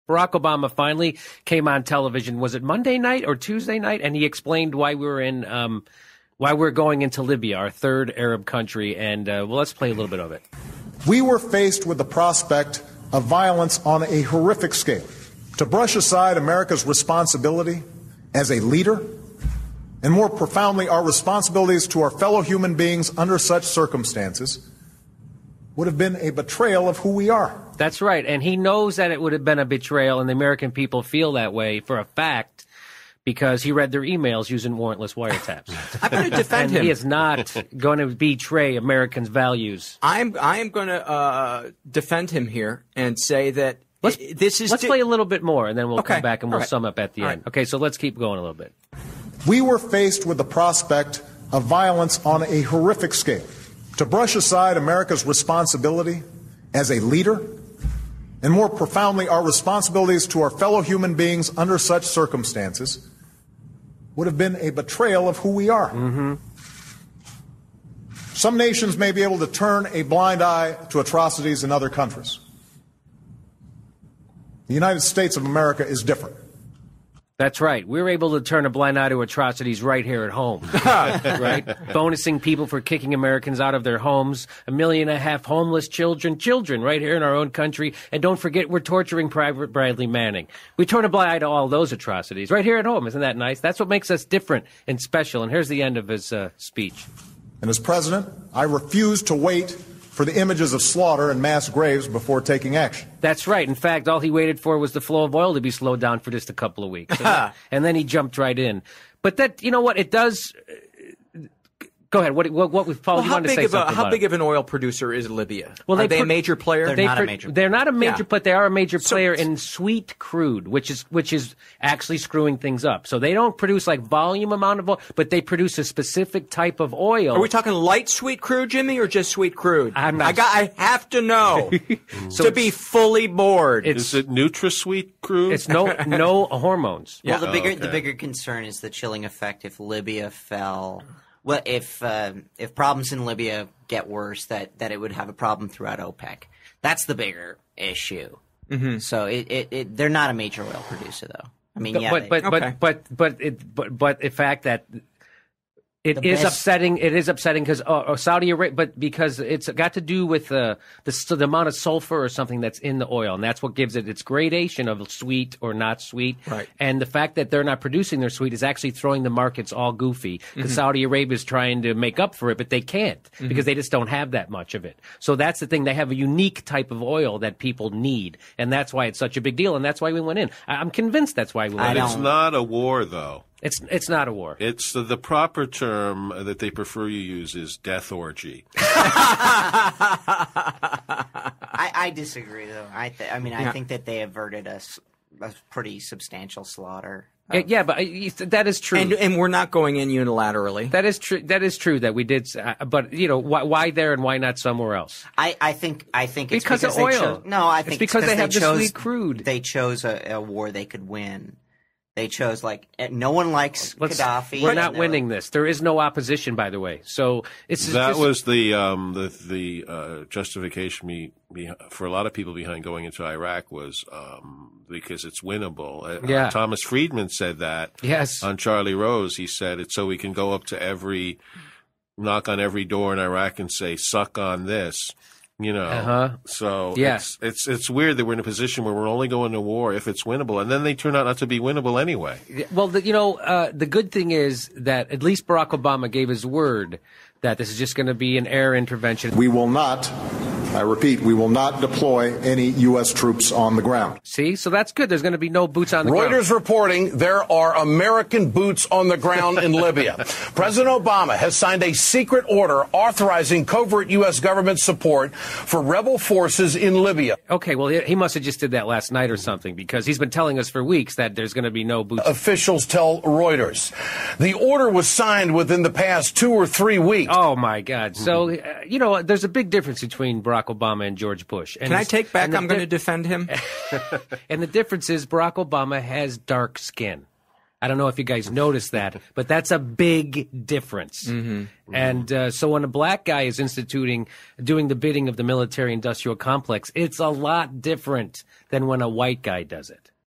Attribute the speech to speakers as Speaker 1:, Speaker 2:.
Speaker 1: Barack Obama finally came on television. Was it Monday night or Tuesday night? And he explained why why we're going into Libya, our third Arab country. And let's play a little bit of it.
Speaker 2: We were faced with the prospect of violence on a horrific scale. To brush aside America's responsibility as a leader, and more profoundly our responsibilities to our fellow human beings under such circumstances, would have been a betrayal of who we are.
Speaker 1: That's right. And he knows that it would have been a betrayal, and the American people feel that way for a fact because he read their emails using warrantless wiretaps.
Speaker 3: I'm going to defend him.
Speaker 1: He is not going to betray Americans' values.
Speaker 3: I am going to defend him here and say that let's
Speaker 1: play a little bit more, and then we'll come back and we'll sum up at the end.
Speaker 3: Right.
Speaker 1: Okay, so let's keep going a little bit.
Speaker 2: We were faced with the prospect of violence on a horrific scale. To brush aside America's responsibility as a leader, and more profoundly our responsibilities to our fellow human beings under such circumstances, would have been a betrayal of who we are.
Speaker 1: Mm-hmm.
Speaker 2: Some nations may be able to turn a blind eye to atrocities in other countries. The United States of America is different.
Speaker 1: That's right. We're able to turn a blind eye to atrocities right here at home, right? Bonusing people for kicking Americans out of their homes, 1.5 million homeless children right here in our own country. And don't forget, we're torturing Private Bradley Manning. We turn a blind eye to all those atrocities right here at home. Isn't that nice? That's what makes us different and special. And here's the end of his speech.
Speaker 2: And as president, I refuse to wait for the images of slaughter and mass graves before taking action.
Speaker 1: That's right. In fact, all he waited for was the flow of oil to be slowed down for just a couple of weeks. And then he jumped right in. But that, you know what, it does... Go ahead. Paul, you wanted to say something
Speaker 3: how big of an oil producer is Libya? Well, are they a major player?
Speaker 4: They're not a major.
Speaker 1: They're not a major, but they are a major player in sweet crude, which is actually screwing things up. So they don't produce like volume amount of oil, but they produce a specific type of oil.
Speaker 3: Are we talking light sweet crude, Jimmy, or just sweet crude?
Speaker 1: I
Speaker 3: have to know to be fully bored.
Speaker 5: Is it NutraSweet crude?
Speaker 1: It's no hormones.
Speaker 4: Well, the bigger concern is the chilling effect if Libya fell. Well, if problems in Libya get worse, that it would have a problem throughout OPEC. That's the bigger issue. Mm-hmm. So they're not a major oil producer, though. I mean,
Speaker 1: but the fact that it is upsetting. It is upsetting because Saudi Arabia, but because it's got to do with the amount of sulfur or something that's in the oil, and that's what gives it its gradation of sweet or not sweet.
Speaker 3: Right.
Speaker 1: And the fact that they're not producing their sweet is actually throwing the markets all goofy because Saudi Arabia is trying to make up for it, but they can't because they just don't have that much of it. So that's the thing. They have a unique type of oil that people need, and that's why it's such a big deal, and that's why we went in. I'm convinced that's why we went in.
Speaker 5: It's not a war, though.
Speaker 1: It's not a war.
Speaker 5: It's the proper term that they prefer you use is death orgy.
Speaker 4: I disagree, though. I think that they averted a pretty substantial slaughter.
Speaker 1: But that is true.
Speaker 3: And we're not going in unilaterally.
Speaker 1: That is true. That is true that we did. But why there and why not somewhere else?
Speaker 4: I think it's
Speaker 1: because of oil.
Speaker 4: I think
Speaker 1: it's because they have the sweet crude.
Speaker 4: They chose a war they could win. They chose no one likes Gaddafi.
Speaker 1: We're not winning this. There is no opposition, by the way. So
Speaker 5: was the justification for a lot of people behind going into Iraq was because it's winnable.
Speaker 1: Yeah.
Speaker 5: Thomas Friedman said that.
Speaker 1: Yes.
Speaker 5: On Charlie Rose, he said it's so we can go up to knock on every door in Iraq and say, "Suck on this." So
Speaker 1: yes.
Speaker 5: It's weird that we're in a position where we're only going to war if it's winnable, and then they turn out not to be winnable anyway.
Speaker 1: Well, the good thing is that at least Barack Obama gave his word that this is just going to be an air intervention.
Speaker 2: We will not, I repeat, we will not deploy any U.S. troops on the ground.
Speaker 1: See? So that's good. There's going to be no boots on the ground.
Speaker 6: Reuters reporting there are American boots on the ground in Libya. President Obama has signed a secret order authorizing covert U.S. government support for rebel forces in Libya.
Speaker 1: Okay, well, he must have just did that last night or something because he's been telling us for weeks that there's going to be no boots.
Speaker 6: Officials tell Reuters. The order was signed within the past 2 or 3 weeks.
Speaker 1: Oh, my God. So, there's a big difference between Barack Obama and George Bush. And
Speaker 3: Can I take back I'm going to defend him?
Speaker 1: And the difference is Barack Obama has dark skin. I don't know if you guys noticed that, but that's a big difference. And so when a black guy is doing the bidding of the military-industrial complex, it's a lot different than when a white guy does it.